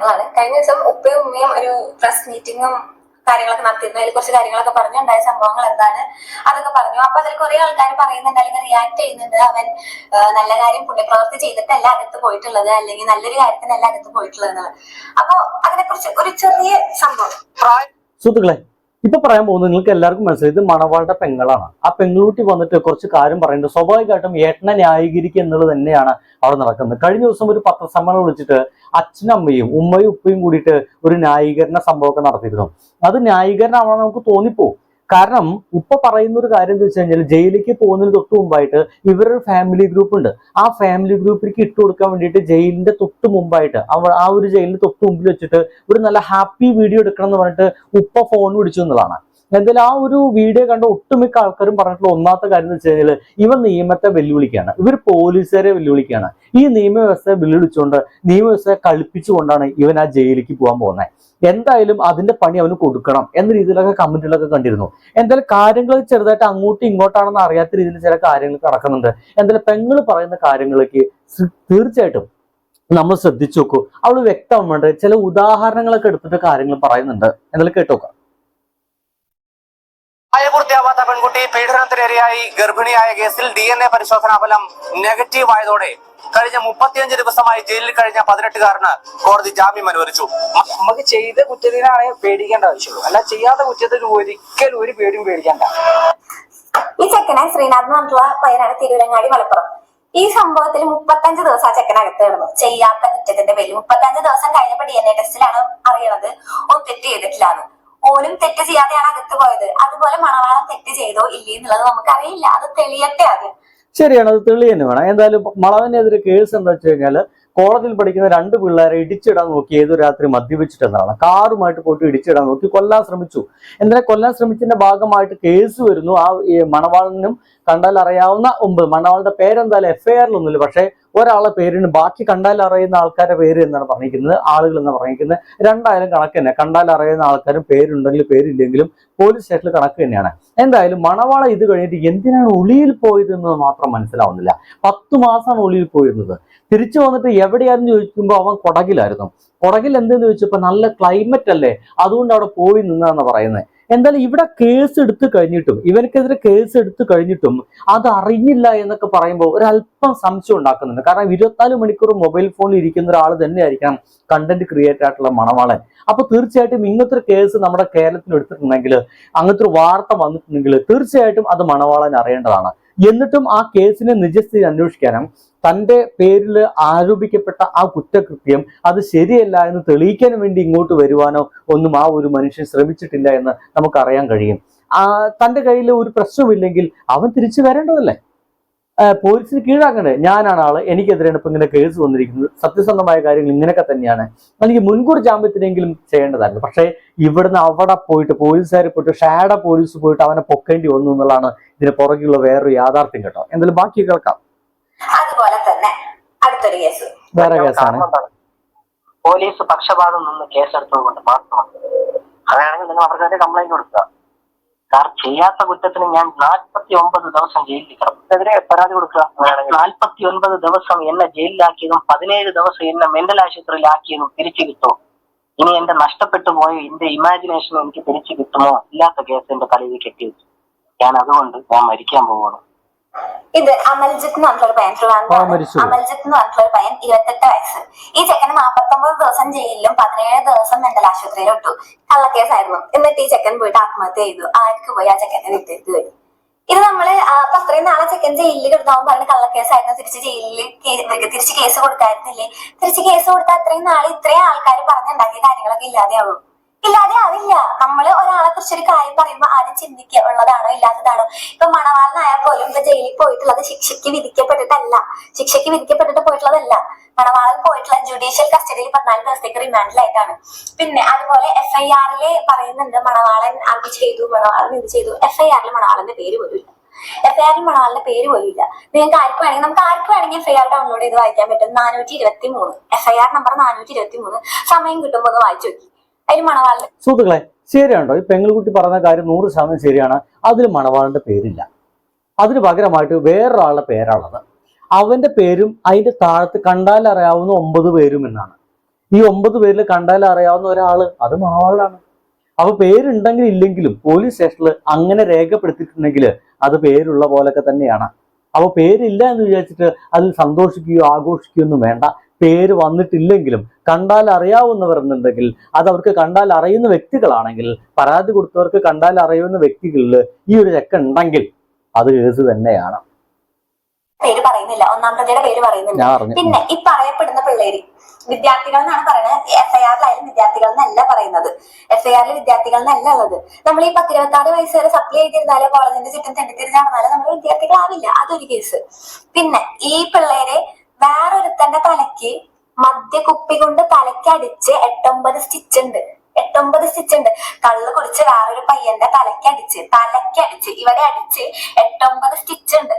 കാര്യങ്ങളാണ്. കഴിഞ്ഞ ദിവസം ഉപ്പയും ഉമ്മയും ഒരു പ്രസ് മീറ്റിങ്ങും കാര്യങ്ങളൊക്കെ നടത്തിയിരുന്നു. അതിൽ കുറച്ച് കാര്യങ്ങളൊക്കെ പറഞ്ഞു, ഉണ്ടായ സംഭവങ്ങൾ എന്താണ് അതൊക്കെ പറഞ്ഞു. അപ്പൊ അതിൽ കുറെ ആൾക്കാർ പറയുന്നുണ്ട്, അല്ലെങ്കിൽ റിയാക്ട് ചെയ്യുന്നുണ്ട്, അവൻ നല്ല കാര്യം പുണ്യപ്രവൃത്തി ചെയ്തിട്ടല്ല അകത്ത് പോയിട്ടുള്ളത്, അല്ലെങ്കിൽ നല്ലൊരു കാര്യത്തിനല്ല അകത്ത് പോയിട്ടുള്ളത് എന്നുള്ളത്. അപ്പൊ അതിനെക്കുറിച്ച് ഒരു ചെറിയ സംഭവം. സുഹൃത്തുക്കളെ, ഇപ്പൊ പറയാൻ പോകുന്നത് നിങ്ങൾക്ക് എല്ലാവർക്കും മനസ്സിലായി, ഇത് മണവാളുടെ പെങ്ങളാണ്. ആ പെങ്ങളൂട്ടി വന്നിട്ട് കുറച്ച് കാര്യം പറയുന്നത് സ്വാഭാവികമായിട്ടും ഏട്ടനെ ന്യായീകരിക്കുക എന്നുള്ളത് തന്നെയാണ് അവിടെ നടക്കുന്നത്. കഴിഞ്ഞ ദിവസം ഒരു പത്രസമ്മേളനം വിളിച്ചിട്ട് അച്ഛനും അമ്മയും ഉമ്മയും ഉപ്പയും കൂടിയിട്ട് ഒരു ന്യായീകരണ സംഭവമൊക്കെ നടത്തിയിരുന്നു. അത് ന്യായീകരണമാണെന്ന് നമുക്ക് തോന്നിപ്പോവും. കാരണം ഉപ്പ പറയുന്ന ഒരു കാര്യം എന്ന് വെച്ച് കഴിഞ്ഞാൽ, ജയിലിലേക്ക് പോകുന്നതിന് തൊട്ട് മുമ്പായിട്ട് ഇവരൊരു ഫാമിലി ഗ്രൂപ്പ് ഉണ്ട്. ആ ഫാമിലി ഗ്രൂപ്പിലേക്ക് ഇട്ട് കൊടുക്കാൻ വേണ്ടിയിട്ട് ജയിലിന്റെ തൊട്ട് മുമ്പായിട്ട് ആ ഒരു ജയിലിന്റെ തൊട്ട് മുമ്പിൽ വെച്ചിട്ട് ഒരു നല്ല ഹാപ്പി വീഡിയോ എടുക്കണം എന്ന് പറഞ്ഞിട്ട് ഉപ്പ ഫോൺ പിടിച്ചു എന്നുള്ളതാണ്. എന്തായാലും ആ ഒരു വീഡിയോ കണ്ട ഒട്ടുമിക്ക ആൾക്കാരും പറഞ്ഞിട്ടുള്ള ഒന്നാമത്തെ കാര്യം എന്ന് വെച്ച് കഴിഞ്ഞാൽ, ഇവൻ നിയമത്തെ വെല്ലുവിളിക്കുകയാണ്, ഇവർ പോലീസുകാരെ വെല്ലുവിളിക്കുകയാണ്. ഈ നിയമവ്യവസ്ഥയെ വെല്ലുവിളിച്ചുകൊണ്ട് നിയമവ്യവസ്ഥയെ കളിപ്പിച്ചുകൊണ്ടാണ് ഇവൻ ആ ജയിലിലേക്ക് പോകാൻ പോകുന്നത്. എന്തായാലും അതിന്റെ പണി അവന് കൊടുക്കണം എന്ന രീതിയിലൊക്കെ കമന്റുകളൊക്കെ കണ്ടിരുന്നു. എന്തായാലും കാര്യങ്ങൾ ചെറുതായിട്ട് അങ്ങോട്ടും ഇങ്ങോട്ടാണെന്ന് അറിയാത്ത രീതിയിൽ ചില കാര്യങ്ങൾ നടക്കുന്നുണ്ട്. എന്തായാലും പെങ്ങൾ പറയുന്ന കാര്യങ്ങളിലേക്ക് തീർച്ചയായിട്ടും നമ്മൾ ശ്രദ്ധിച്ചു നോക്കൂ. അവള് വ്യക്തമായിട്ട് ചില ഉദാഹരണങ്ങളൊക്കെ എടുത്തിട്ട് കാര്യങ്ങൾ പറയുന്നുണ്ട്. എന്തായാലും കേട്ടോക്കാം. പ്രായപൂർത്തിയാവാത്ത പെൺകുട്ടി പീഡനത്തിനിരയായി ഗർഭിണിയായ കേസിൽ DNA പരിശോധനാ ഫലം നെഗറ്റീവ് ആയതോടെ കഴിഞ്ഞ 35 ദിവസമായി ജയിലിൽ കഴിഞ്ഞ 18-കാരന് കോടതി ജാമ്യം അനുവദിച്ചു. നമുക്ക് ചെയ്ത കുറ്റത്തിനാണ് പേടിക്കേണ്ട ആവശ്യമുള്ളൂ, അല്ല ചെയ്യാത്ത കുറ്റത്തിന് ഒരിക്കലും ഒരു പേടിയും പേടിക്കേണ്ട. ഈ ചെക്കനെ ശ്രീനാഥ് എന്ന് പറഞ്ഞിട്ടുള്ള പയ്യനാണ്, തിരുവരങ്ങാടി, മലപ്പുറം. ഈ സംഭവത്തിൽ 35 ദിവസം ആ ചെക്കനകത്ത് കിടന്നു ചെയ്യാത്ത കുറ്റത്തിന്റെ പേരിൽ. 35 ദിവസം കഴിഞ്ഞപ്പോ DNA ടെസ്റ്റിലാണ് അറിയണത് ഓൻ തെറ്റ് ചെയ്തിട്ടില്ലാന്ന്. ഓനും തെറ്റ് ചെയ്യാതെയാണ് അകത്ത് പോയത്. അതുപോലെ മണവാളം തെറ്റ് ചെയ്തോ ഇല്ലേ എന്നുള്ളത് നമുക്കറിയില്ല. അത് തെളിയട്ടെ ആദ്യം. ശരിയാണ്, അത് തെളി തന്നെ വേണം. എന്തായാലും മണവനെതിരെ കേസ് എന്താ വെച്ച് കഴിഞ്ഞാൽ, കോളേജിൽ പഠിക്കുന്ന 2 പിള്ളേരെ ഇടിച്ചിടാൻ നോക്കി, ഏതൊരു രാത്രി മദ്യപിച്ചിട്ട് എന്നാണ് കാറുമായിട്ട് പോയിട്ട് ഇടിച്ചിടാൻ നോക്കി കൊല്ലാൻ ശ്രമിച്ചു. എന്തായാലും കൊല്ലാൻ ശ്രമിച്ചതിന്റെ ഭാഗമായിട്ട് കേസ് വരുന്നു. ആ മണവാളനും കണ്ടാൽ അറിയാവുന്ന 9 മണവാളുടെ പേരെന്തായാലും FIR-ലൊന്നുമില്ല, പക്ഷേ ഒരാളെ പേരിന് ബാക്കി കണ്ടാൽ അറിയുന്ന ആൾക്കാരുടെ പേര് എന്നാണ് പറഞ്ഞിരിക്കുന്നത്, ആളുകൾ എന്നാണ് പറഞ്ഞിരിക്കുന്നത്. രണ്ടായാലും കണക്ക് തന്നെ, കണ്ടാൽ അറിയുന്ന ആൾക്കാരും പേരുണ്ടെങ്കിലും പേരില്ലെങ്കിലും പോലീസ് സ്റ്റേഷനിൽ കണക്ക് തന്നെയാണ്. എന്തായാലും മണവാള ഇത് കഴിഞ്ഞിട്ട് എന്തിനാണ് ഒളിയിൽ പോയതെന്ന് മാത്രം മനസ്സിലാവുന്നില്ല. 10 മാസമാണ് ഒളിയിൽ പോയിരുന്നത്. തിരിച്ചു വന്നിട്ട് എവിടെയാണെന്ന് ചോദിക്കുമ്പോൾ അവൻ കൊടകിലായിരുന്നു. കൊടകിൽ എന്തെന്ന് ചോദിച്ചപ്പോൾ നല്ല ക്ലൈമറ്റ് അല്ലേ, അതുകൊണ്ട് അവിടെ പോയി നിന്നാന്ന് പറയുന്നത്. എന്തായാലും ഇവിടെ കേസ് എടുത്തു കഴിഞ്ഞിട്ടും, ഇവനക്കെതിരെ കേസ് എടുത്തു കഴിഞ്ഞിട്ടും അത് അറിഞ്ഞില്ല എന്നൊക്കെ പറയുമ്പോൾ ഒരല്പം സംശയം ഉണ്ടാക്കുന്നുണ്ട്. കാരണം 24 മണിക്കൂർ മൊബൈൽ ഫോണിൽ ഇരിക്കുന്ന ഒരാൾ തന്നെയായിരിക്കണം കണ്ടന്റ് ക്രിയേറ്റർ ആയിട്ടുള്ള മണവാളൻ. അപ്പൊ തീർച്ചയായിട്ടും ഇങ്ങനത്തെ ഒരു കേസ് നമ്മുടെ കേരളത്തിൽ എടുത്തിട്ടുണ്ടെങ്കിൽ, അങ്ങനത്തെ ഒരു വാർത്ത വന്നിട്ടുണ്ടെങ്കിൽ തീർച്ചയായിട്ടും അത് മണവാളൻ അറിയേണ്ടതാണ്. എന്നിട്ടും ആ കേസിനെ നിജസ്ഥിതി അന്വേഷിക്കാനും തന്റെ പേരിൽ ആരോപിക്കപ്പെട്ട ആ കുറ്റകൃത്യം അത് ശരിയല്ല എന്ന് തെളിയിക്കാൻ വേണ്ടി ഇങ്ങോട്ട് വരുവാനോ ഒന്നും ആ ഒരു മനുഷ്യൻ ശ്രമിച്ചിട്ടില്ല എന്ന് നമുക്കറിയാൻ കഴിയും. തന്റെ കയ്യിൽ ഒരു പ്രശ്നമില്ലെങ്കിൽ അവൻ തിരിച്ചു വരേണ്ടതല്ലേ, പോലീസിന് കീഴാക്കണ്ടേ? ഞാനാണ് ആള്, എനിക്കെതിരെയാണ് ഇപ്പൊ ഇങ്ങനെ കേസ് വന്നിരിക്കുന്നത്, സത്യസന്ധമായ കാര്യങ്ങൾ ഇങ്ങനെയൊക്കെ തന്നെയാണ്, അല്ലെങ്കിൽ മുൻകൂർ ജാമ്യത്തിനെങ്കിലും ചെയ്യേണ്ടതായിരുന്നു. പക്ഷേ ഇവിടുന്ന് അവിടെ പോയിട്ട് പോലീസുകാർ പോയിട്ട് ഷാഡോ പോലീസ് പോയിട്ട് അവനെ പൊക്കേണ്ടി വന്നു എന്നുള്ളതാണ് ഇതിന് പുറകെയുള്ള വേറൊരു യാഥാർത്ഥ്യം കേട്ടോ. എന്തായാലും ബാക്കി കേൾക്കാം. അതുപോലെ തന്നെ അടുത്തൊരു കേസ്, വേറെ കേസാണ്. പോലീസ് പക്ഷപാതം നിന്ന് കേസെടുത്തതുകൊണ്ട് മാത്രമാണ്. അങ്ങനെയാണെങ്കിൽ നിങ്ങൾ അവർക്ക് കംപ്ലൈന്റ് കൊടുക്കുക. കാരണം ചെയ്യാത്ത കുറ്റത്തിന് ഞാൻ 49 ദിവസം ജയിലിൽ കിടന്നു. എതിരെ പരാതി കൊടുക്കുക. 49 ദിവസം എന്നെ ജയിലിലാക്കിയതും 17 ദിവസം എന്നെ മെന്റൽ ആശുപത്രിയിലാക്കിയതും തിരിച്ചു കിട്ടുമോ? ഇനി എന്റെ നഷ്ടപ്പെട്ടു പോയ എന്റെ ഇമാജിനേഷൻ എനിക്ക് തിരിച്ചു കിട്ടുമോ? ഇല്ലാത്ത കേസ് എന്റെ തലയിൽ കെട്ടി വെച്ചു. അതുകൊണ്ട് ഞാൻ മരിക്കാൻ പോവാണ്. ഇത് അമൽജിത്ത് എന്ന് പറഞ്ഞിട്ടൊരു പയ്യൻ, അമൽജിത്ത് എന്ന് പറഞ്ഞിട്ടൊരു പയ്യൻ, 28 വയസ്സ്. ഈ ചെക്കന് 49 ദിവസം ജയിലിലും 17 ദിവസം മെന്റൽ ആശുപത്രിയിലും ഇട്ടു. കള്ളക്കേസായിരുന്നു. എന്നിട്ട് ഈ ചെക്കൻ പോയിട്ട് ആത്മഹത്യ ചെയ്തു. ആർക്ക് പോയി ആ ചെക്കനെ വിട്ടേക്ക് വരും. ഇത് നമ്മള് അപ്പൊ അത്രയും നാളെ ചെക്കൻ ജയിലിൽ കിടന്നാവും പറഞ്ഞ് കള്ളക്കേസായിരുന്നു, തിരിച്ച് ജയിലിൽ തിരിച്ച് കേസ് കൊടുക്കായിരുന്നില്ലേ? തിരിച്ച് കേസ് കൊടുത്താൽ അത്രയും നാളെ ഇത്രയും ആൾക്കാർ പറഞ്ഞുണ്ടാക്കിയ കാര്യങ്ങളൊക്കെ ഇല്ലാതെയാവും. ഇല്ലാതെ ആവില്ല. നമ്മള് ഒരാളെ കുറിച്ചൊരു കാര്യം പറയുമ്പോൾ ആദ്യം ചിന്തിക്കുക ഉള്ളതാണോ ഇല്ലാത്തതാണോ. ഇപ്പൊ മണവാളനായാൽ പോലും ഇപ്പൊ ജയിലിൽ പോയിട്ടുള്ളത് ശിക്ഷയ്ക്ക് വിധിക്കപ്പെട്ടിട്ടല്ല, ശിക്ഷയ്ക്ക് വിധിക്കപ്പെട്ടിട്ട് പോയിട്ടുള്ളതല്ല. മണവാളൻ പോയിട്ടുള്ള ജുഡീഷ്യൽ കസ്റ്റഡിയിൽ 14 ദിവസത്തേക്ക് റിമാൻഡിലായിട്ടാണ്. പിന്നെ അതുപോലെ FIR-ല് പറയുന്നുണ്ട് മണവാളൻ അത് ചെയ്തു, മണവാളൻ ഇത് ചെയ്തു. FIR-ൽ മണവാളന്റെ പേര് പോലും ഇല്ല. FIR-ൽ മണവാളന്റെ പേര് പോലും ഇല്ല. നിങ്ങൾക്ക് ആർക്ക് വേണമെങ്കിൽ, നമുക്ക് ആർക്ക് വേണമെങ്കിൽ FIR ഡൗൺലോഡ് ചെയ്ത് വായിക്കാൻ പറ്റും. 423 FIR നമ്പർ 423. സമയം കിട്ടുമ്പോൾ ഒന്ന് വായിച്ചു നോക്കി. സുഹൃത്തുക്കളെ, ശരിയാണോ ഈ പെങ്ങളുകുട്ടി പറഞ്ഞ കാര്യം 100% ശരിയാണ്. അതിൽ മണവാളന്റെ പേരില്ല, അതിന് പകരമായിട്ട് വേറൊരാളുടെ പേരാണുള്ളത്. അവന്റെ പേരും അതിന്റെ താഴത്ത് കണ്ടാൽ അറിയാവുന്ന 9 പേരും എന്നാണ്. ഈ 9 പേരിൽ കണ്ടാൽ അറിയാവുന്ന ഒരാള് അത് മണവാളനാണ്. അപ്പൊ പേരുണ്ടെങ്കിലും ഇല്ലെങ്കിലും പോലീസ് സ്റ്റേഷനിൽ അങ്ങനെ രേഖപ്പെടുത്തിയിട്ടുണ്ടെങ്കിൽ അത് പേരുള്ള പോലൊക്കെ തന്നെയാണ്. അപ്പൊ പേരില്ല എന്ന് വിചാരിച്ചിട്ട് അതിൽ സന്തോഷിക്കുകയോ ആഘോഷിക്കുകയോ ഒന്നും വേണ്ട. പേര് വന്നിട്ടില്ലെങ്കിലും കണ്ടാൽ അറിയാവുന്നവർ എന്നുണ്ടെങ്കിൽ അത് അവർക്ക് കണ്ടാൽ അറിയുന്ന വ്യക്തികളാണെങ്കിൽ, പരാതി കൊടുത്തവർക്ക് കണ്ടാൽ അറിയുന്ന വ്യക്തികളിൽ ഈ ഒരു ചെക്ക ഉണ്ടെങ്കിൽ അത് കേസ് തന്നെയാണ്. പേര് പറയുന്നില്ല, ഒന്നാം പ്രതിയുടെ പേര് പറയുന്നില്ല. പിന്നെ ഈ പറയപ്പെടുന്ന പിള്ളേര് വിദ്യാർത്ഥികൾ എന്നാണ് പറയുന്നത്. FIR-ലായാലും വിദ്യാർത്ഥികൾ എന്നല്ല പറയുന്നത്. FIR-ൽ വിദ്യാർത്ഥികൾ എന്നല്ല ഉള്ളത്. നമ്മൾ ഈ 10-26 വയസ്സ് വരെ സപ്ലൈ ചെയ്തിരുന്നാലോ കോളേജിന്റെ ചുറ്റും തെണ്ടിത്തിരിഞ്ഞ് നടന്നാലോ നമ്മൾ വിദ്യാർത്ഥികളാവില്ല. അതൊരു കേസ്. പിന്നെ ഈ പിള്ളേരെ വേറൊരുത്തന്റെ തലയ്ക്ക് മദ്യക്കുപ്പി കൊണ്ട് തലയ്ക്കടിച്ച് 8-9 സ്റ്റിച്ച് ഉണ്ട്. 8-9 സ്റ്റിച്ച് ഉണ്ട്. കള്ള് കുടിച്ച് വേറൊരു പയ്യന്റെ തലയ്ക്കടിച്ച് ഇവിടെ അടിച്ച് 8-9 സ്റ്റിച്ച് ഉണ്ട്.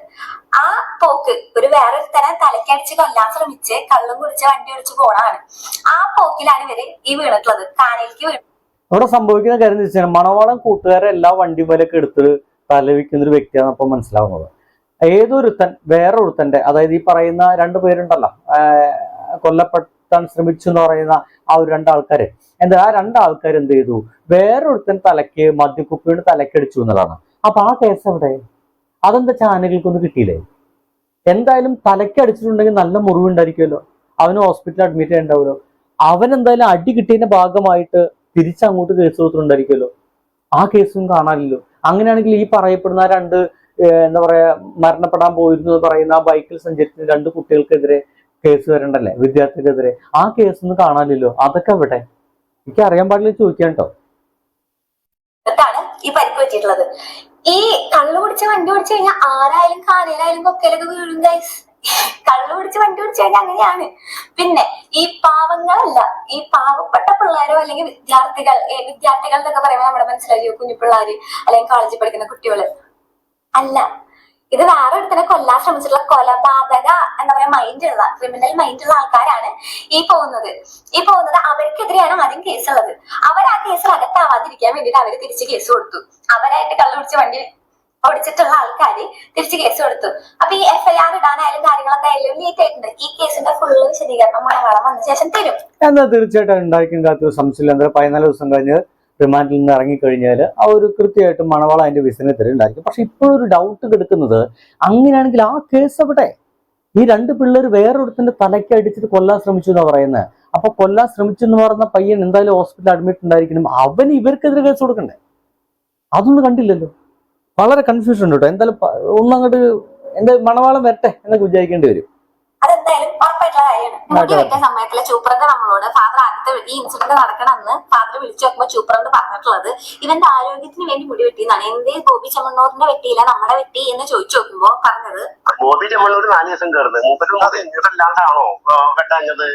ആ പോക്ക് ഒരു വേറൊരുത്തനെ തലയ്ക്കടിച്ച് കൊല്ലാൻ ശ്രമിച്ച് കള്ളും കുടിച്ച് വണ്ടി ഓടിച്ച് പോണാണ്. ആ പോക്കിലാണ് ഇവര് ഈ വീണിട്ടുള്ളത്. കാനയിലേക്ക് വീണു. അവിടെ സംഭവിക്കുന്ന കാര്യം എന്ന് വെച്ചാൽ മണവാളം കൂട്ടുകാരെ എല്ലാ വണ്ടിമേലൊക്കെ എടുത്ത് തലവിക്കുന്ന ഒരു വ്യക്തിയാണ് അപ്പം മനസ്സിലാവുന്നത്. ഏതൊരുത്തൻ വേറൊരുത്തന്റെ, അതായത് ഈ പറയുന്ന 2 പേരുണ്ടല്ലോ, കൊല്ലപ്പെട്ടാൻ ശ്രമിച്ചു എന്ന് പറയുന്ന ആ ഒരു 2 ആൾക്കാര്, എന്താ ആ 2 ആൾക്കാർ എന്ത് ചെയ്തു, വേറൊരുത്തൻ തലയ്ക്ക് മദ്യക്കുപ്പിയുടെ തലക്കടിച്ചു എന്നുള്ളതാണ്. അപ്പൊ ആ കേസ് എവിടെ? അതെന്താ ചാനലുകൾക്കൊന്നും കിട്ടിയില്ലേ? എന്തായാലും തലയ്ക്ക് അടിച്ചിട്ടുണ്ടെങ്കിൽ നല്ല മുറിവുണ്ടായിരിക്കുമല്ലോ, അവന് ഹോസ്പിറ്റലിൽ അഡ്മിറ്റ് ചെയ്യണ്ടാവുമല്ലോ. അവൻ എന്തായാലും അടി കിട്ടിയതിന്റെ ഭാഗമായിട്ട് തിരിച്ചങ്ങോട്ട് കേസ് കൊടുത്തിട്ടുണ്ടായിരിക്കുമല്ലോ. ആ കേസും കാണാനില്ലല്ലോ. അങ്ങനെയാണെങ്കിൽ ഈ പറയപ്പെടുന്ന 2 എന്താ പറയാ മരണപ്പെടാൻ പോയിരുന്നു എന്ന് പറയുന്ന ആ ബൈക്കിൽ സഞ്ചരിക്കുന്ന 2 കുട്ടികൾക്കെതിരെ കേസ് വരണ്ടല്ലേ, വിദ്യാർത്ഥിക്കെതിരെ? ആ കേസൊന്നും കാണാനില്ലല്ലോ. അതൊക്കെ എവിടെ? എനിക്ക് അറിയാൻ പാടില്ല, ചോദിക്കാൻ കേട്ടോ. ഈ പരിക്ക് പറ്റിയിട്ടുള്ളത് ഈ കള്ളു കുടിച്ച് വണ്ടി ഓടിച്ചു കഴിഞ്ഞാൽ ആരായാലും കാനയിലായാലും കൊക്കയിലൊക്കെ വീഴും ഗൈസ്. കള്ളു പിടിച്ച് വണ്ടി ഓടിച്ചു കഴിഞ്ഞാൽ അങ്ങനെയാണ്. പിന്നെ ഈ പാവങ്ങളല്ല, ഈ പാവപ്പെട്ട പിള്ളേരോ അല്ലെങ്കിൽ വിദ്യാർത്ഥികൾ എന്നൊക്കെ പറയുമ്പോൾ നമ്മുടെ മനസ്സിലായോ കുഞ്ഞു പിള്ളേര് അല്ലെങ്കിൽ കോളേജിൽ പഠിക്കുന്ന കുട്ടികള് അല്ല. ഇത് വേറെ ഒരുത്തനെ കൊല്ലാൻ ശ്രമിച്ചിട്ടുള്ള കൊലപാതക എന്താ പറയാ മൈൻഡുള്ള ക്രിമിനൽ മൈൻഡുള്ള ആൾക്കാരാണ് ഈ പോകുന്നത്. അവർക്കെതിരെയാണ് ആദ്യം കേസുള്ളത്. അവർ ആ കേസിൽ അകത്താവാതിരിക്കാൻ വേണ്ടിയിട്ട് അവര് തിരിച്ച് കേസ് കൊടുത്തു. അവരായിട്ട് കള്ളു പിടിച്ച് വണ്ടി ഓടിച്ചിട്ടുള്ള ആൾക്കാര് തിരിച്ച് കേസ് കൊടുത്തു. അപ്പൊ ഈ FIR ഇടാനായാലും കാര്യങ്ങളൊക്കെ ആയാലും ലേറ്റ് ആയിട്ടുണ്ട്. ഈ കേസിന്റെ ഫുള്ള് വിശദീകരണം മണവാളം വന്ന ശേഷം തരും. എന്നാ തീർച്ചയായിട്ടും ഉണ്ടായിരിക്കും കാത്തു സംശയമില്ല. 14 ദിവസം കഴിഞ്ഞ് റിമാൻഡിൽ നിന്ന് ഇറങ്ങിക്കഴിഞ്ഞാൽ ആ ഒരു കൃത്യമായിട്ടും മണവാളം അതിന്റെ വിസനത്തിൽ ഉണ്ടായിരിക്കും. പക്ഷെ ഇപ്പോഴൊരു ഡൗട്ട് കിടക്കുന്നത്, അങ്ങനെയാണെങ്കിൽ ആ കേസ് എവിടെ? ഈ 2 പിള്ളേർ വേറൊരുത്തിന്റെ തലയ്ക്ക് അടിച്ചിട്ട് കൊല്ലാൻ ശ്രമിച്ചു എന്നാ പറയുന്നത്. അപ്പൊ കൊല്ലാൻ ശ്രമിച്ചു എന്ന് പറയുന്ന പയ്യൻ എന്തായാലും ഹോസ്പിറ്റലിൽ അഡ്മിറ്റ് ഉണ്ടായിരിക്കണം. അവന് ഇവർക്കെതിരെ കേസ് കൊടുക്കണ്ടേ? അതൊന്നും കണ്ടില്ലല്ലോ. വളരെ കൺഫ്യൂഷൻ ഉണ്ട് കേട്ടോ. എന്തായാലും ഒന്നങ്ങോട്ട് എന്താ മണവാളം വരട്ടെ എന്നൊക്കെ വിചാരിക്കേണ്ടി വരും. അതെന്തായാലും ഉറപ്പായിട്ടുള്ള കാര്യമാണ്. മുടി വെട്ടിയ സമയത്തിലെ ചൂപ്രണ്ട് നമ്മളോട് ഫാദർ ആദ്യത്തെ ഈ ഇൻസിഡന്റ് നടക്കണമെന്ന് ഫാദർ വിളിച്ചു നോക്കുമ്പോൾ ചൂപ്രണ്ട് പറഞ്ഞിട്ടുള്ളത് ഇവന്റെ ആരോഗ്യത്തിന് വേണ്ടി മുടി വെട്ടിയെന്നാണ്. എന്തേ ബോബി ചെമ്മണ്ണൂരിന്റെ വെട്ടിയില്ല നമ്മുടെ വെട്ടി എന്ന് ചോദിച്ചു നോക്കുമ്പോ പറഞ്ഞത് ബോബി ചെമ്മണ്ണൂർ 4 ദിവസം കയറുന്നത് മൂപ്പരല്ലാണ്ടാണോ വെട്ടാഞ്ഞത്?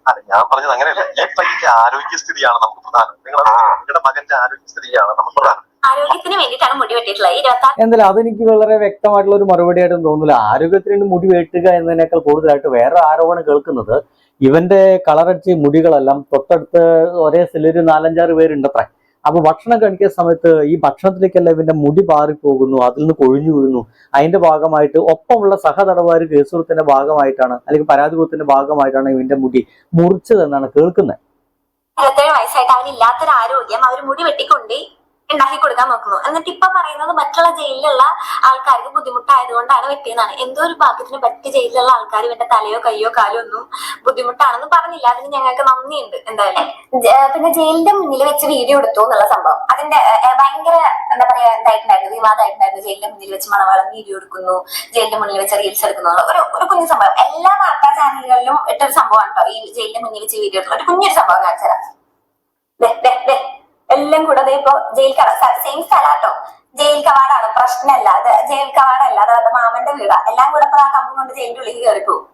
അതെ, ഞാൻ പറഞ്ഞത് അങ്ങനെയല്ല. ഈ പയ്യന്റെ ആരോഗ്യസ്ഥിതിയാണ് നമുക്ക് പ്രധാനം. നിങ്ങളുടെ മകന്റെ ആരോഗ്യസ്ഥിതിയാണ് നമുക്ക് പ്രധാനം. ആരോഗ്യത്തിന് വേണ്ടിയിട്ടാണ് മുടി വെട്ടിയിട്ടുള്ളത്. 26 എന്തായാലും അതെനിക്ക് വളരെ വ്യക്തമായിട്ടുള്ള ഒരു മറുപടി ആയിട്ടും തോന്നില്ല. ആരോഗ്യത്തിന് വേണ്ടി മുടി വെട്ടുക എന്നതിനേക്കാൾ കൂടുതലായിട്ട് വേറെ ആരോപണം കേൾക്കുന്നത് ഇവന്റെ കളറടിച്ച മുടികളെല്ലാം തൊട്ടടുത്ത് ഒരേ സെല്ലൊരു 4-5-6 പേരുണ്ടത്രേ. അപ്പൊ ഭക്ഷണം കഴിക്കുന്ന സമയത്ത് ഈ ഭക്ഷണത്തിലേക്കെല്ലാം ഇവന്റെ മുടി പാറിപ്പോകുന്നു, അതിൽ നിന്ന് കൊഴിഞ്ഞു വീഴുന്നു. അതിന്റെ ഭാഗമായിട്ട് ഒപ്പമുള്ള സഹതടവുകാർ കേസ് കൊടുത്തതിന്റെ ഭാഗമായിട്ടാണ്, അല്ലെങ്കിൽ പരാതി കൊടുത്തതിന്റെ ഭാഗമായിട്ടാണ് ഇവന്റെ മുടി മുറിച്ചതെന്നാണ് കേൾക്കുന്നത്. 27 വയസ്സായിട്ട് അവനില്ലാത്തൊരു ആരോഗ്യം അവർ മുടി വെട്ടിക്കൊണ്ട് ഉണ്ടാക്കി കൊടുക്കാൻ നോക്കുന്നു. എന്നിട്ട് ഇപ്പൊ പറയുന്നത് മറ്റുള്ള ജയിലിലുള്ള ആൾക്കാർക്ക് ബുദ്ധിമുട്ടായതുകൊണ്ടാണ് വെട്ടിയെന്നാണ്. എന്തോ ഒരു ഭാഗ്യത്തിന് മറ്റ് ജയിലിലുള്ള ആൾക്കാർ ഇവന്റെ തലയോ കയ്യോ കാലോ ഒന്നും ബുദ്ധിമുട്ടാണെന്ന് പറഞ്ഞില്ല. അതിന് ഞങ്ങൾക്ക് നന്ദിയുണ്ട് എന്തായാലും. പിന്നെ ജയിലിന്റെ മുന്നിൽ വെച്ച് വീഡിയോ എടുത്തു എന്നുള്ള സംഭവം അതിന്റെ ഭയങ്കര എന്താ പറയാ ഇതായിട്ടുണ്ടായിരുന്നു, വിവാദമായിട്ടുണ്ടായിരുന്നു. ജയിലിന്റെ മുന്നിൽ വെച്ച് മണവാളം വീഡിയോ എടുക്കുന്നു, ജയിലിന്റെ മുന്നിൽ വെച്ച് റീൽസ് എടുക്കുന്നു, ഒരു കുഞ്ഞു സംഭവം. എല്ലാ വാർത്താ ചാനലുകളിലും ഇട്ടൊരു സംഭവമാണ് കേട്ടോ ഈ ജയിലിന്റെ മുന്നിൽ വെച്ച് വീഡിയോ എടുത്തുള്ള ഒരു കുഞ്ഞൊരു സംഭവം കാണിച്ചതാ. എല്ലാം കൂടെ ഇപ്പൊ ജയിൽ സെയിം സ്ഥലാട്ടോ, ജയിൽ കവാടാണ്, പ്രശ്നമല്ല. അത് ജയിൽ കവാടല്ല, അത് അവരുടെ മാമന്റെ വീടാ. എല്ലാം കൂടെ ഇപ്പൊ ആ കമ്പം കൊണ്ട് ജയിലിന്റെ ഉള്ളിൽ കയറിപ്പോവും.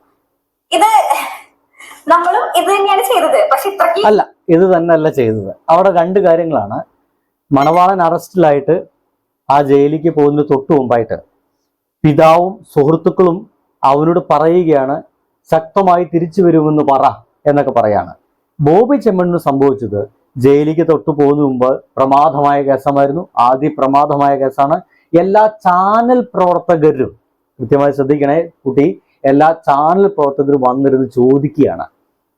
ഇത് നമ്മളും ഇത് തന്നെയാണ് ചെയ്തത്. പക്ഷെ ഇത്രയ്ക്ക് അല്ല, ഇത് തന്നെയല്ല ചെയ്തത്. അവിടെ 2 കാര്യങ്ങളാണ്. മണവാളൻ അറസ്റ്റിലായിട്ട് ആ ജയിലിലേക്ക് പോകുന്നതിന് തൊട്ടു മുമ്പായിട്ട് പിതാവും സുഹൃത്തുക്കളും അവനോട് പറയുകയാണ്, ശക്തമായി തിരിച്ചു വരുമെന്ന് പറ എന്നൊക്കെ പറയാണ്. ബോബി ചെമ്മണ്ണൂർ സംഭവിച്ചത് ജയിലിലേക്ക് തൊട്ടു പോകുന്ന മുമ്പ് പ്രമാദമായ കേസമായിരുന്നു. പ്രമാദമായ കേസാണ്. എല്ലാ ചാനൽ പ്രവർത്തകരും കൃത്യമായി ശ്രദ്ധിക്കണേ കുട്ടി, എല്ലാ ചാനൽ പ്രവർത്തകരും വന്നിരുന്ന് ചോദിക്കുകയാണ്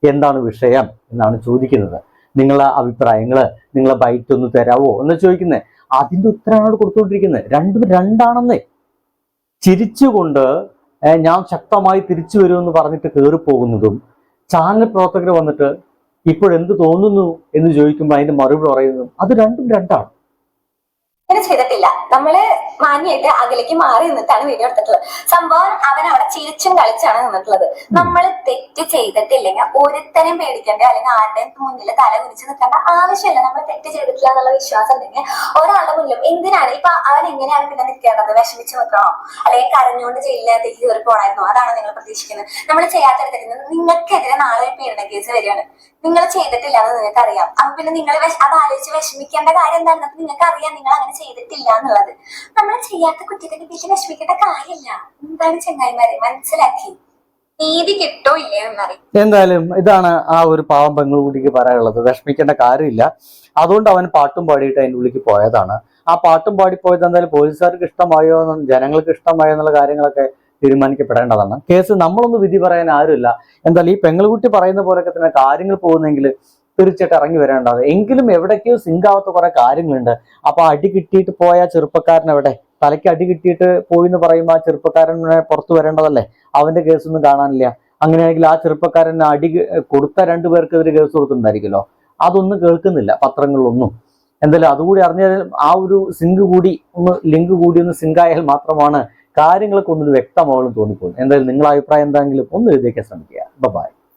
എന്താണ് വിഷയം എന്നാണ് ചോദിക്കുന്നത്. നിങ്ങളെ അഭിപ്രായങ്ങൾ, നിങ്ങളെ ബൈറ്റ് ഒന്ന് തരാവോ എന്ന് ചോദിക്കുന്നത്. അതിന്റെ ഉത്തരമാണ് കൊടുത്തുകൊണ്ടിരിക്കുന്നത്. രണ്ടും രണ്ടാണെന്നേ. ചിരിച്ചുകൊണ്ട് ഞാൻ ശക്തമായി തിരിച്ചു വരുമെന്ന് പറഞ്ഞിട്ട് കയറിപ്പോകുന്നതും, ചാനൽ പ്രവർത്തകർ വന്നിട്ട് ഇപ്പോഴെന്ത് തോന്നുന്നു എന്ന് ചോദിക്കുമ്പോൾ അതിന്റെ മറുപടി പറയുന്നതും, അത് രണ്ടും രണ്ടാണ്. അങ്ങനെ ചെയ്തിട്ടില്ല. നമ്മള് മാന്യായിട്ട് അകലേക്ക് മാറി നിന്നിട്ടാണ് വീഡിയോ എടുത്തിട്ടുള്ളത്. സംഭവം അവൻ അവിടെ ചിരിച്ചും കളിച്ചാണ് നിന്നിട്ടുള്ളത്. നമ്മൾ തെറ്റ് ചെയ്തിട്ടില്ലെങ്കിൽ ഒരുത്തരം പേടിക്കേണ്ട അല്ലെങ്കിൽ ആരുടെയും മുന്നിൽ തല കുനിച്ച് നിൽക്കേണ്ട ആവശ്യമില്ല. നമ്മൾ തെറ്റ് ചെയ്തിട്ടില്ല എന്നുള്ള വിശ്വാസം ഉണ്ടെങ്കിൽ ഒരാളുടെ മുന്നിലും എന്തിനാണ് ഇപ്പൊ അവൻ എങ്ങനെയാണ് പിന്നെ നിൽക്കേണ്ടത്? വിഷമിച്ച് നിൽക്കണോ അല്ലെങ്കിൽ കരഞ്ഞുകൊണ്ട് ജയിലിനകത്തേക്ക് കയറി പോകണമായിരുന്നോ? അതാണ് നിങ്ങൾ പ്രതീക്ഷിക്കുന്നത്. നമ്മൾ ചെയ്യാത്തെടുത്തിരുന്നത് നിങ്ങൾക്കെതിരെ നാളെ ഒരു പീഡന കേസ് വരികയാണ്. നിങ്ങൾ ചെയ്തിട്ടില്ല എന്ന് നിങ്ങൾക്ക് അറിയാം. അപ്പൊ പിന്നെ നിങ്ങൾ അത് ആലോചിച്ച് വിഷമിക്കേണ്ട കാര്യം എന്താണെന്ന് നിങ്ങൾക്ക് അറിയാം. നിങ്ങൾ അങ്ങനെ ചെയ്തിട്ടില്ല എന്നുള്ളത്. നമ്മൾ ചെയ്യാത്ത കുറ്റത്തിന്റെ പേരിൽ വിഷമിക്കേണ്ട കാര്യമില്ല. എന്താണ് ചങ്ങായിമാരെ, മനസ്സിലാക്കി നീതി കിട്ടോ ഇല്ലേ എന്നറിയാം. എന്തായാലും ഇതാണ് ആ ഒരു പാവം പെങ്ങളുകുട്ടിക്ക് പറയാനുള്ളത്. വിഷമിക്കേണ്ട കാര്യമില്ല. അതുകൊണ്ട് അവൻ പാട്ടും പാടിയിട്ട് അതിൻ്റെ ഉള്ളിലേക്ക് പോയതാണ്. ആ പാട്ടും പാടിപ്പോയത് എന്തായാലും പോലീസുകാർക്ക് ഇഷ്ടമായോ, ജനങ്ങൾക്ക് ഇഷ്ടമായോ എന്നുള്ള കാര്യങ്ങളൊക്കെ തീരുമാനിക്കപ്പെടേണ്ടതാണ്. കേസ് നമ്മളൊന്നും വിധി പറയാൻ ആരുമില്ല. എന്തായാലും ഈ പെങ്ങളുകുട്ടി പറയുന്ന പോലെയൊക്കെ തന്നെ കാര്യങ്ങൾ പോകുന്നെങ്കിൽ തീർച്ചയായിട്ടും ഇറങ്ങി വരേണ്ടത്. എങ്കിലും എവിടേക്കോ സിങ്കാവാത്ത കുറെ കാര്യങ്ങളുണ്ട്. അപ്പൊ അടി കിട്ടിയിട്ട് പോയ ചെറുപ്പക്കാരൻ എവിടെ? തലയ്ക്ക് അടി കിട്ടിയിട്ട് പോയി എന്ന് പറയുമ്പോൾ ആ ചെറുപ്പക്കാരനെ പുറത്തു വരേണ്ടതല്ലേ? അവന്റെ കേസൊന്നും കാണാനില്ല. അങ്ങനെയാണെങ്കിൽ ആ ചെറുപ്പക്കാരന് അടി കൊടുത്ത രണ്ടുപേർക്കെതിരെ കേസ് കൊടുത്തിട്ടുണ്ടായിരിക്കുമല്ലോ. അതൊന്നും കേൾക്കുന്നില്ല പത്രങ്ങളിലൊന്നും. എന്തായാലും അതുകൂടി അറിഞ്ഞാൽ ആ ഒരു ലിങ്ക് കൂടി ഒന്ന് സിങ്കായാൽ മാത്രമാണ് കാര്യങ്ങളൊക്കെ ഒന്നും വ്യക്തമാവുള്ളൂ തോന്നിപ്പോകും. എന്തായാലും നിങ്ങളുടെ അഭിപ്രായം എന്തെങ്കിലും ഒന്ന് എഴുതിയേക്കാൻ ശ്രമിക്കുക. ബൈ.